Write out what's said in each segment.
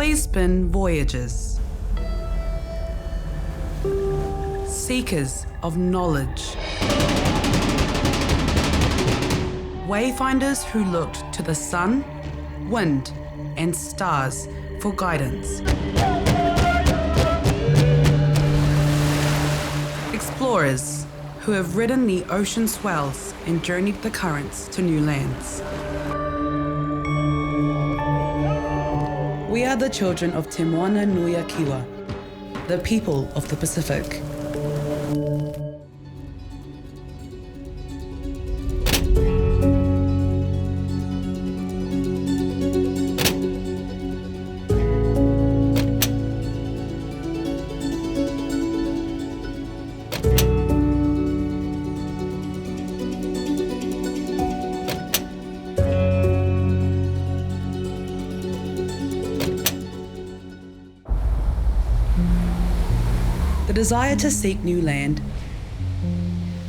always been voyagers, seekers of knowledge, wayfinders who looked to the sun, wind, and stars for guidance. Explorers who have ridden the ocean swells and journeyed the currents to new lands. We are the children of Te Moana Nui a Kiwa, the people of the Pacific. The desire to seek new land,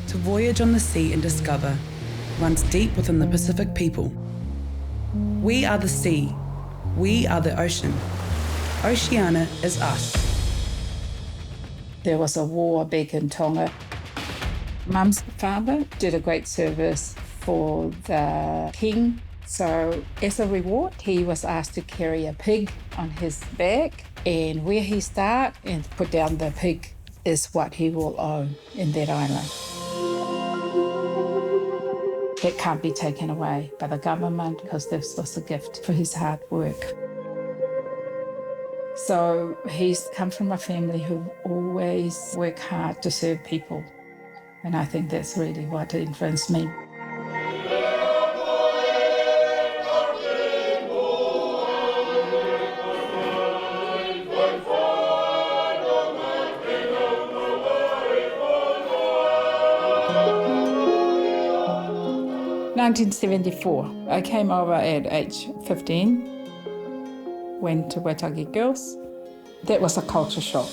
to voyage on the sea and discover, runs deep within the Pacific people. We are the sea, we are the ocean. Oceania is us. There was a war back in Tonga. Mum's father did a great service for the king. So as a reward, he was asked to carry a pig on his back, and where he started and put down the pig is what he will own in that island. That can't be taken away by the government because this was a gift for his hard work. So he's come from a family who always work hard to serve people. And I think that's really what influenced me. In 1974, I came over at age 15, went to Waitangi Girls. That was a culture shock.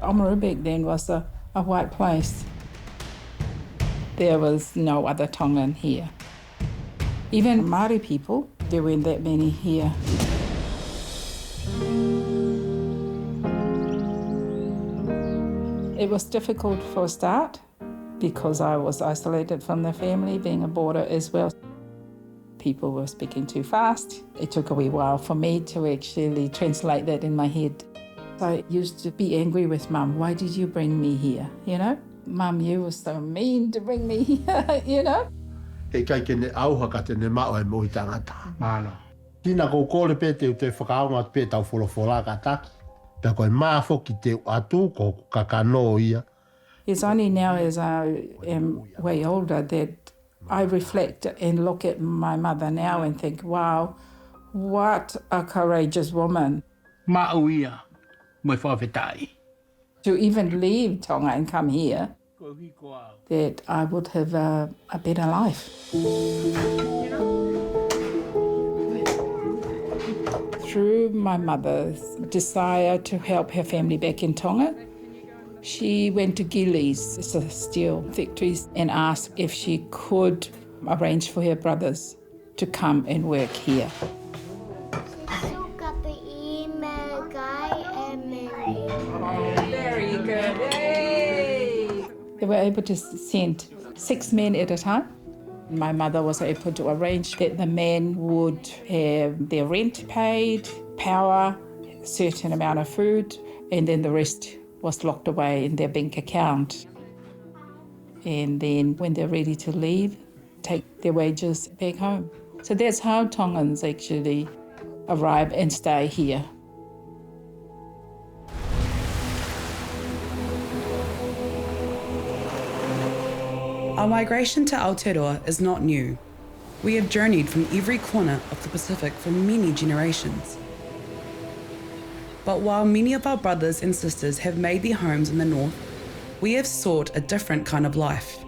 Oamaru back then was a white place. There was no other Tongan here. Even Māori people, there weren't that many here. It was difficult for a start, because I was isolated from the family, being a boarder as well. People were speaking too fast. It took a wee while for me to actually translate that in my head. I used to be angry with Mum. Why did you bring me here, you know? Mum, you were so mean to bring me here, you know? E kai ke ne auhaka te ne mao e moi tangata. Mana. Tina ko kore pe te whakaonga pe tau wholofola ka taki. Pea koe maa foki te atu ko kakano ia. It's only now as I am way older that I reflect and look at my mother now and think, wow, what a courageous woman. Ma'uia, mai whawhetai. To even leave Tonga and come here, that I would have a better life. Through my mother's desire to help her family back in Tonga, she went to Gillies, it's a steel factories, and asked if she could arrange for her brothers to come and work here. Very good. Hey! They were able to send 6 men at a time. My mother was able to arrange that the men would have their rent paid, power, a certain amount of food, and then the rest was locked away in their bank account. And then when they're ready to leave, take their wages back home. So that's how Tongans actually arrive and stay here. Our migration to Aotearoa is not new. We have journeyed from every corner of the Pacific for many generations. But while many of our brothers and sisters have made their homes in the north, we have sought a different kind of life.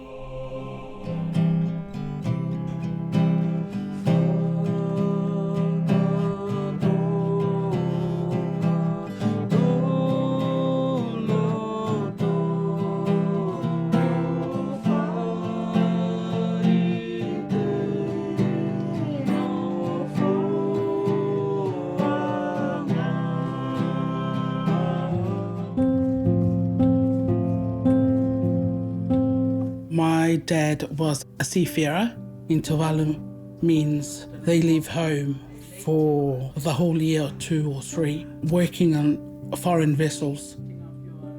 My dad was a seafarer. In Tuvalu means they leave home for the whole year or 2 or 3, working on foreign vessels.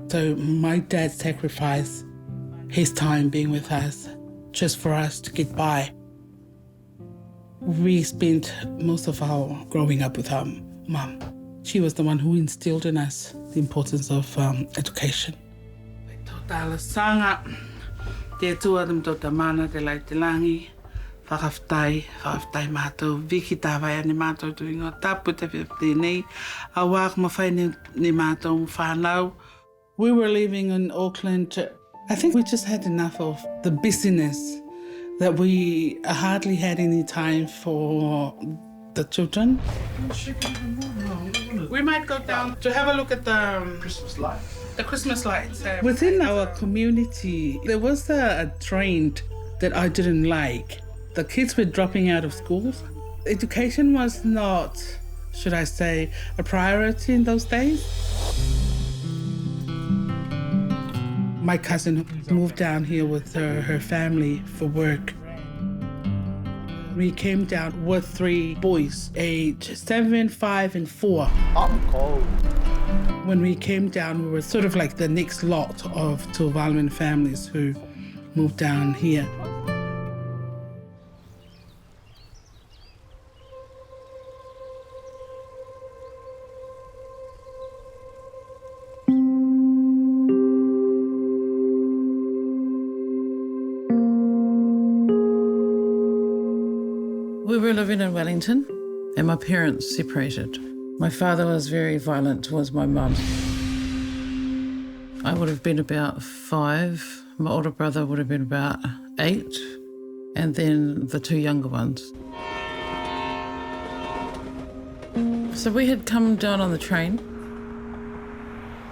So my dad sacrificed his time being with us just for us to get by. We spent most of our growing up with our mum. She was the one who instilled in us the importance of education. Tōtala sanga, te tua dam tōta mana te lai te langi, whakawhtai mātou, viki tāwai ane mātou tuinga, tapu te whiwhiti a wāk mawhai ni mātou whānau. We were living in Auckland. I think we just had enough of the busyness that we hardly had any time for the children. We might go down to have a look at the Christmas lights. The Christmas lights. Within our community, there was a trend that I didn't like. The kids were dropping out of schools. Education was not, should I say, a priority in those days. My cousin moved down here with her family for work. We came down with 3 boys, aged 7, 5, and 4. I'm cold. When we came down, we were sort of like the next lot of Tuvaluan families who moved down here. We were living in Wellington and my parents separated. My father was very violent towards my mum. I would have been about 5. My older brother would have been about 8, and then the 2 younger ones. So we had come down on the train.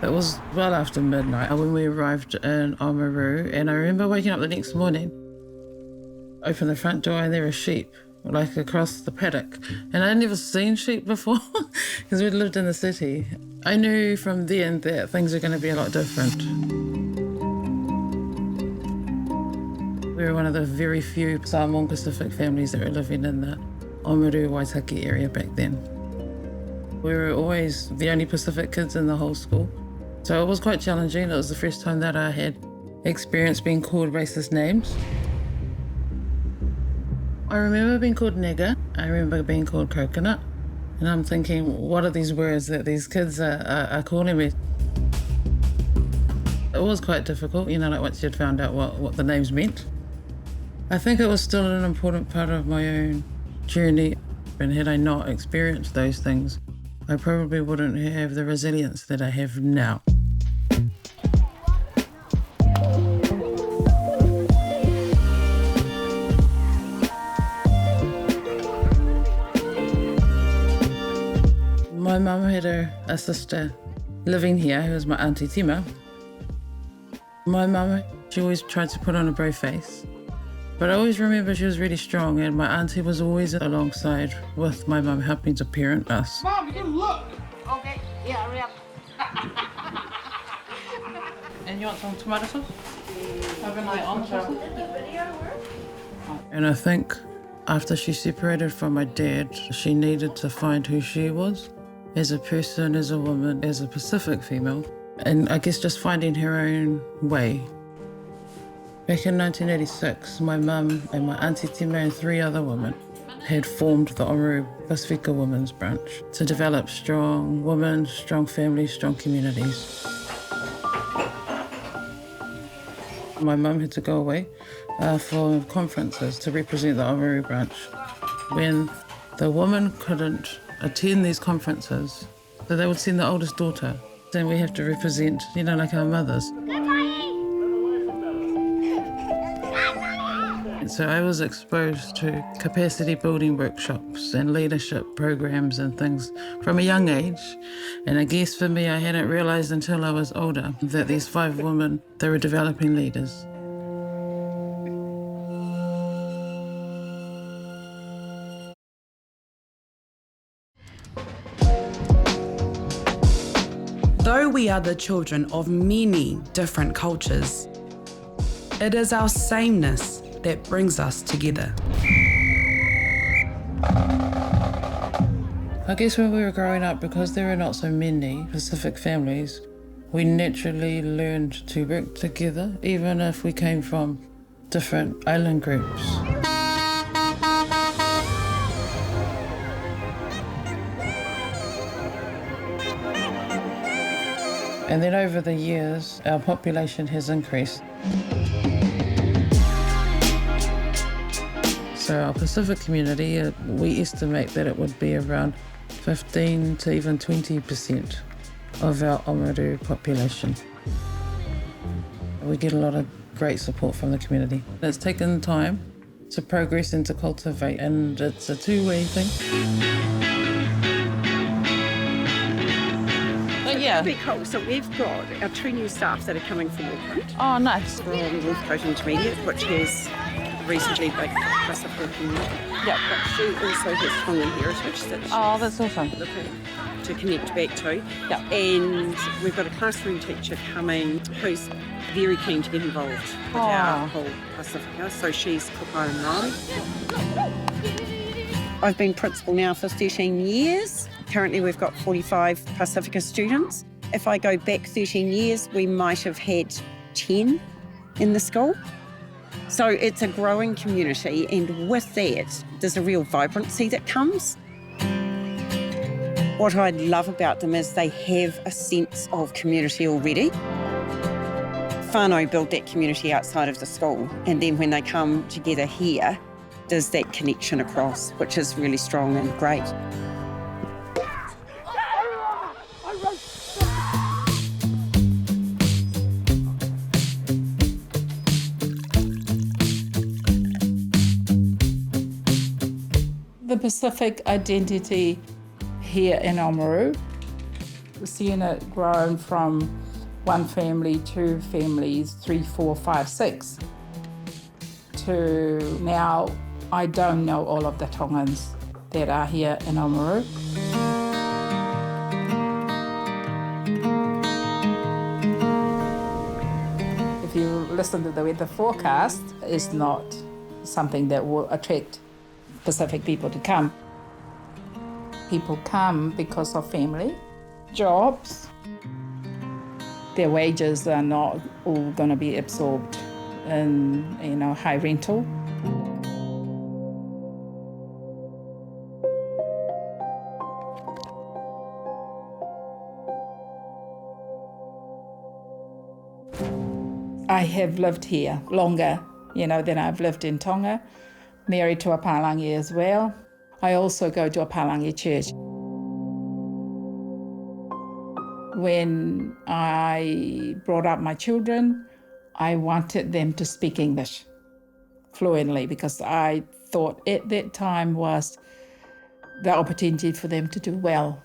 It was well after midnight when we arrived in Oamaru, and I remember waking up the next morning, open the front door, and there were sheep like across the paddock. And I'd never seen sheep before because we'd lived in the city. I knew from then that things were going to be a lot different. We were one of the very few Samoan Pacific families that were living in the Oamaru Waitaki area back then. We were always the only Pacific kids in the whole school. So it was quite challenging. It was the first time that I had experienced being called racist names. I remember being called nigger. I remember being called coconut. And I'm thinking, what are these words that these kids are calling me? It was quite difficult, you know, like once you'd found out what the names meant. I think it was still an important part of my own journey. And had I not experienced those things, I probably wouldn't have the resilience that I have now. My mum had a sister living here who was my Auntie Tima. My mum, she always tried to put on a brave face. But I always remember she was really strong, and my auntie was always alongside with my mum, helping to parent us. Mom, you look! Okay, yeah, hurry up. And you want some tomato sauce? Overnight on the sauce? And I think after she separated from my dad, she needed to find who she was as a person, as a woman, as a Pacific female. And I guess just finding her own way. Back in 1986, my mum and my Auntie Tima and 3 other women had formed the Oamaru Pasifika Women's Branch to develop strong women, strong families, strong communities. My mum had to go away for conferences to represent the Oamaru branch. When the woman couldn't attend these conferences, so they would send the oldest daughter. Then we have to represent, you know, like our mothers. And so I was exposed to capacity building workshops and leadership programs and things from a young age. And I guess for me, I hadn't realized until I was older that these 5 women, they were developing leaders. Though we are the children of many different cultures, It is our sameness that brings us together. I guess when we were growing up, because there are not so many Pacific families, we naturally learned to work together, even if we came from different island groups. And then over the years, our population has increased. So our Pacific community, we estimate that it would be around 15 to even 20% of our Oamaru population. We get a lot of great support from the community. It's taken time to progress and to cultivate, and it's a two-way thing. Yeah. It'll be cool. So we've got our 2 new staff that are coming from Auckland. Oh, nice. From North Coast Intermediate, which has reasonably big Pacific community. Yeah. But she also has Tongan heritage that she's That's awesome. looking to connect back to. Yeah. And we've got a classroom teacher coming who's very keen to get involved with our whole Pacifica. So she's Kupai and Māori. I've been principal now for 13 years. Currently we've got 45 Pacifica students. If I go back 13 years, we might have had 10 in the school. So it's a growing community, and with that, there's a real vibrancy that comes. What I love about them is they have a sense of community already. Whānau build that community outside of the school, and then when they come together here, there's that connection across, which is really strong and great. The Pacific identity here in Oamaru, seeing it grown from 1 family, 2 families, 3, 4, 5, 6, to now I don't know all of the Tongans that are here in Oamaru. If you listen to the weather forecast, it's not something that will attract Pacific people to come. People come because of family, jobs. Their wages are not all going to be absorbed in, high rental. I have lived here longer, than I've lived in Tonga. Married to a Palangi as well. I also go to a Palangi church. When I brought up my children, I wanted them to speak English fluently because I thought at that time was the opportunity for them to do well,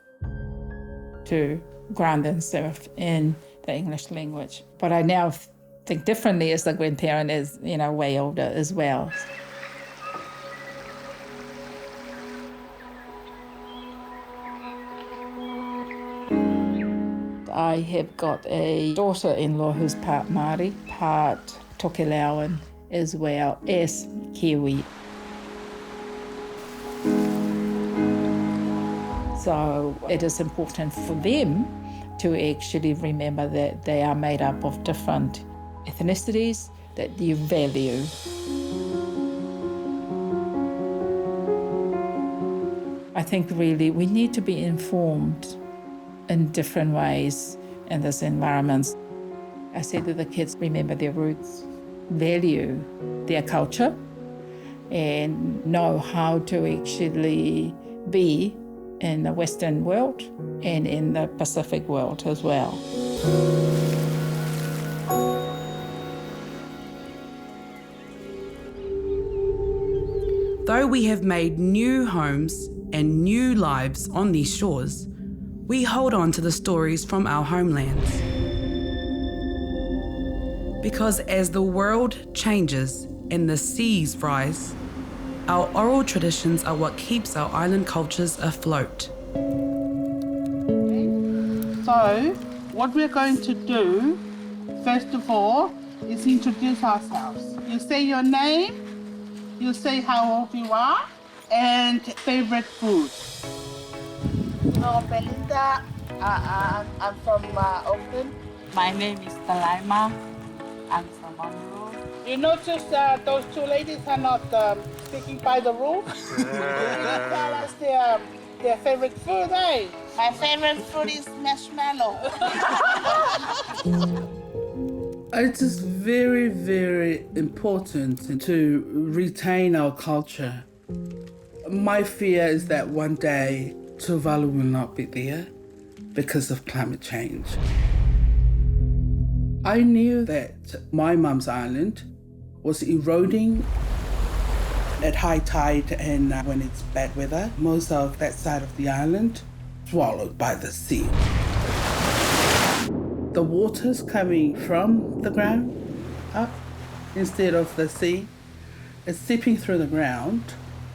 to ground themselves in the English language. But I now think differently as the grandparent is, way older as well. I have got a daughter-in-law who's part Māori, part Tokelauan, as well as Kiwi. So it is important for them to actually remember that they are made up of different ethnicities that you value. I think really we need to be informed in different ways in this environment. I say to the kids, remember their roots, value their culture, and know how to actually be in the Western world and in the Pacific world as well. Though we have made new homes and new lives on these shores, we hold on to the stories from our homelands. Because as the world changes and the seas rise, our oral traditions are what keeps our island cultures afloat. So, what we're going to do, first of all, is introduce ourselves. You say your name, you say how old you are, and favorite food. Oh, Belinda, I'm from Auckland. My name is Talaima. I'm from Monroe. You notice those two ladies are not speaking by the rules? Can you tell us their favorite food, eh? My favorite food is marshmallow. It is very, very important to retain our culture. My fear is that one day Tuvalu will not be there because of climate change. I knew that my mum's island was eroding at high tide and when it's bad weather. Most of that side of the island swallowed by the sea. The water's coming from the ground up instead of the sea. It's seeping through the ground,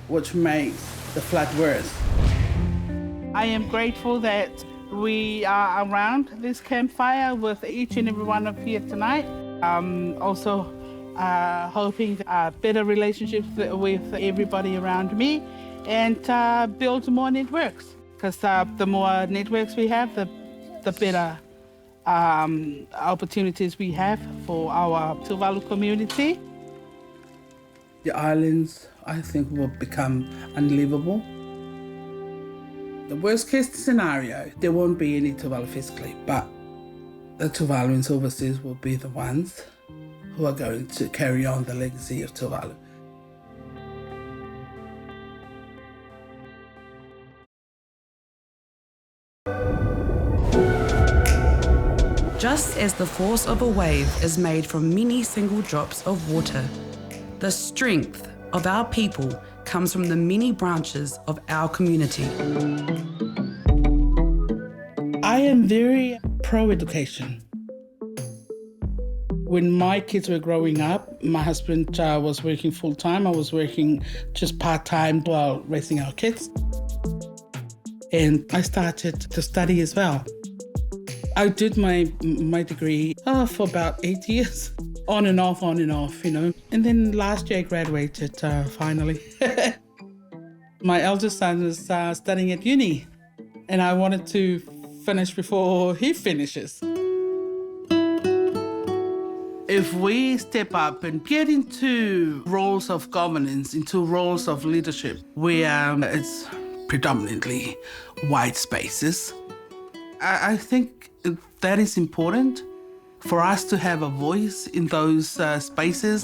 which makes the flood worse. I am grateful that we are around this campfire with each and every one of you tonight. Also hoping better relationships with everybody around me and build more networks. Because the more networks we have, the better opportunities we have for our Tuvalu community. The islands, I think, will become unlivable. The worst case scenario, there won't be any Tuvalu physically, but the Tuvaluans overseas will be the ones who are going to carry on the legacy of Tuvalu. Just as the force of a wave is made from many single drops of water, the strength of our people comes from the many branches of our community. I am very pro-education. When my kids were growing up, my husband was working full-time. I was working just part-time while raising our kids. And I started to study as well. I did my degree for about 8 years, on and off, you know. And then last year I graduated finally. My eldest son is studying at uni, and I wanted to finish before he finishes. If we step up and get into roles of governance, into roles of leadership, where it's predominantly white spaces, I think that is important for us to have a voice in those spaces.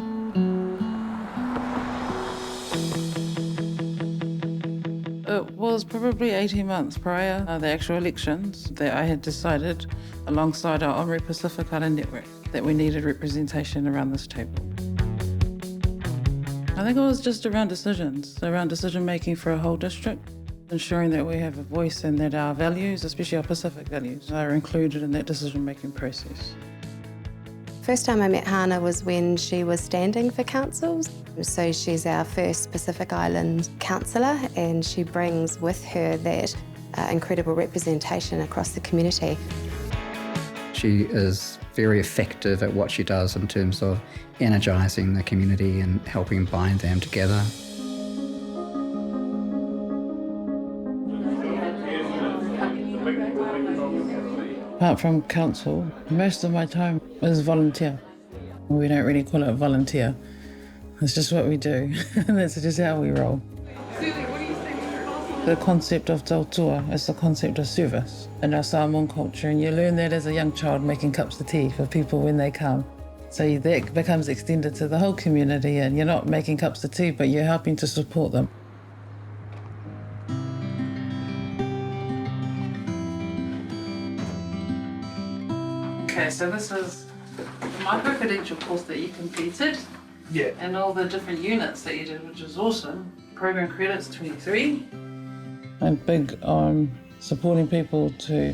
It was probably 18 months prior to the actual elections that I had decided, alongside our Omri Pacific Island network, that we needed representation around this table. I think it was just around decision making for a whole district, ensuring that we have a voice and that our values, especially our Pacific values, are included in that decision-making process. First time I met Hana was when she was standing for councils. So she's our first Pacific Island councillor, and she brings with her that incredible representation across the community. She is very effective at what she does in terms of energising the community and helping bind them together. Apart from council, most of my time is volunteer. We don't really call it volunteer. It's just what we do. That's just how we roll. The concept of tautua is the concept of service in our Samoan culture, and you learn that as a young child making cups of tea for people when they come. So that becomes extended to the whole community, and you're not making cups of tea, but you're helping to support them. Okay, so this is the micro-credential course that you completed. Yeah. And all the different units that you did, which is awesome. Program credits 23. I'm big on supporting people to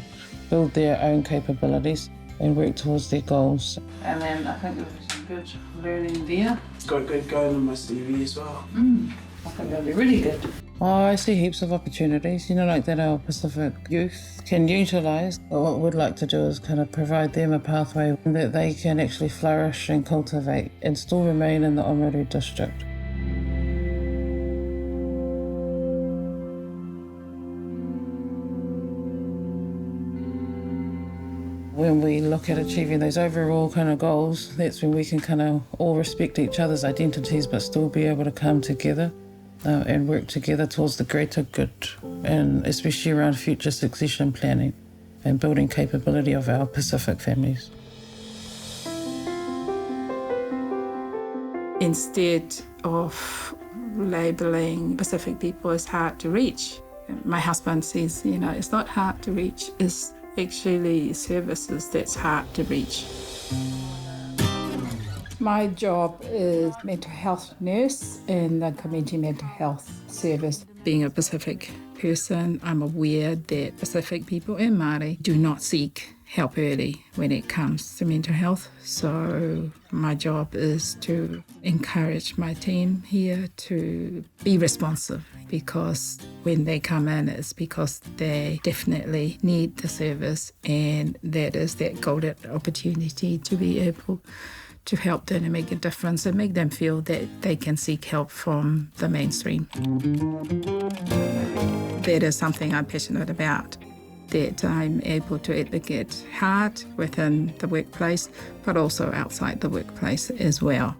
build their own capabilities and work towards their goals. And then I think there'll be some good learning there. It's got good going on my CV as well. I think that'll be really good. Oh, I see heaps of opportunities, like that our Pacific youth can utilise. What we'd like to do is kind of provide them a pathway that they can actually flourish and cultivate and still remain in the Oamaru district. When we look at achieving those overall kind of goals, that's when we can kind of all respect each other's identities but still be able to come together and work together towards the greater good, and especially around future succession planning and building capability of our Pacific families. Instead of labelling Pacific people as hard to reach, my husband says, it's not hard to reach, it's actually services that's hard to reach. My job is mental health nurse in the community mental health service. Being a Pacific person, I'm aware that Pacific people and Māori do not seek help early when it comes to mental health. So my job is to encourage my team here to be responsive, because when they come in, it's because they definitely need the service, and that is that golden opportunity to be able to help them and make a difference and make them feel that they can seek help from the mainstream. That is something I'm passionate about, that I'm able to advocate hard within the workplace, but also outside the workplace as well.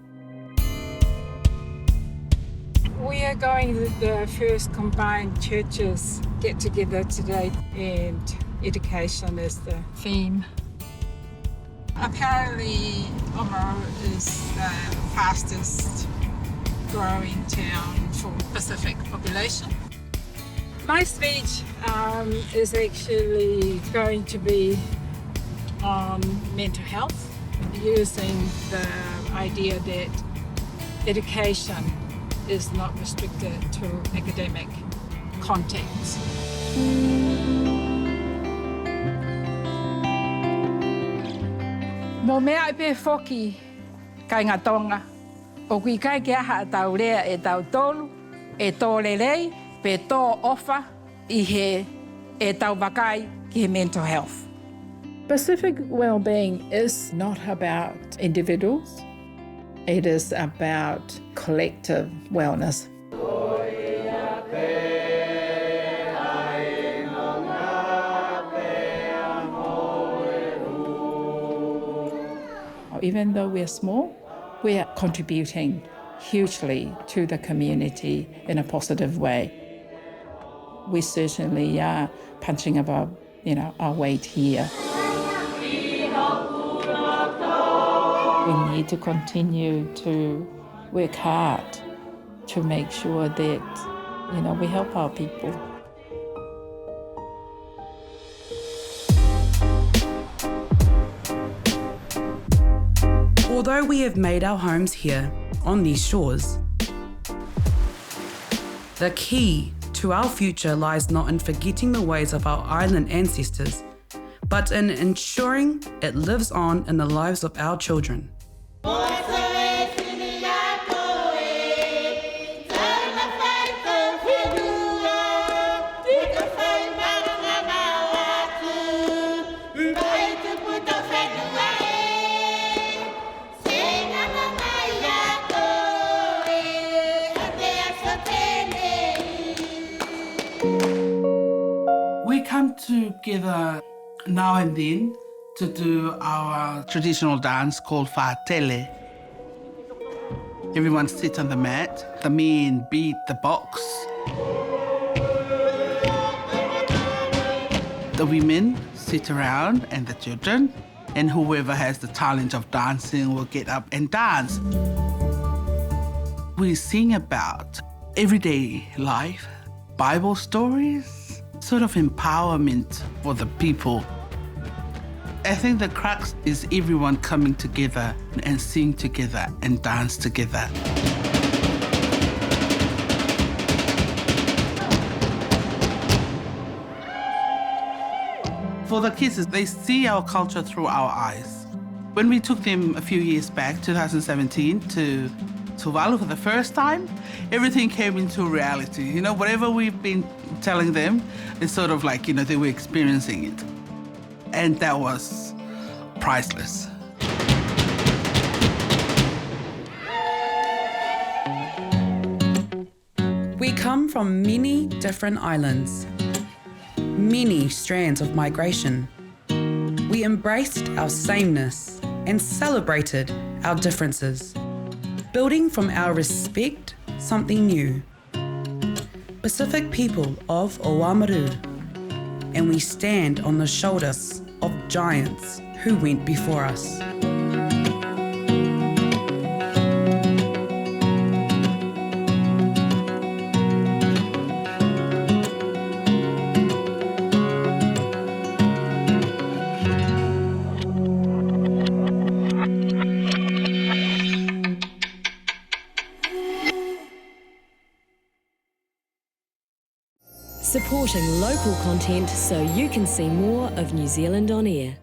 We are going to the first combined churches get together today, and education is the theme. Apparently, Oamaru is the fastest growing town for Pacific population. My speech is actually going to be on mental health, using the idea that education is not restricted to academic context. Mo mea pe foki kai ngā Tonga. O kui kai ke aha tau rea e tau tolu, e tō lelei, pe tō ofa, I he e tau wakai ki he mental health. Pacific well-being is not about individuals. It is about collective wellness. Even though we're small, we are contributing hugely to the community in a positive way. We certainly are punching above, our weight here. We need to continue to work hard to make sure that, we help our people. Although we have made our homes here, on these shores, the key to our future lies not in forgetting the ways of our island ancestors, but in ensuring it lives on in the lives of our children. We come together now and then to do our traditional dance called whātele. Everyone sits on the mat, the men beat the box. The women sit around and the children, and whoever has the talent of dancing will get up and dance. We sing about everyday life, Bible stories, sort of empowerment for the people. I think the crux is everyone coming together and sing together and dance together. For the kids, they see our culture through our eyes. When we took them a few years back, 2017, to Tuvalu for the first time, everything came into reality. You know, whatever we've been telling them, it's sort of like, you know, they were experiencing it. And that was priceless. We come from many different islands, many strands of migration. We embraced our sameness and celebrated our differences, building from our respect something new. Pacific people of Oamaru, and we stand on the shoulders of giants who went before us. Supporting local content so you can see more of New Zealand on air.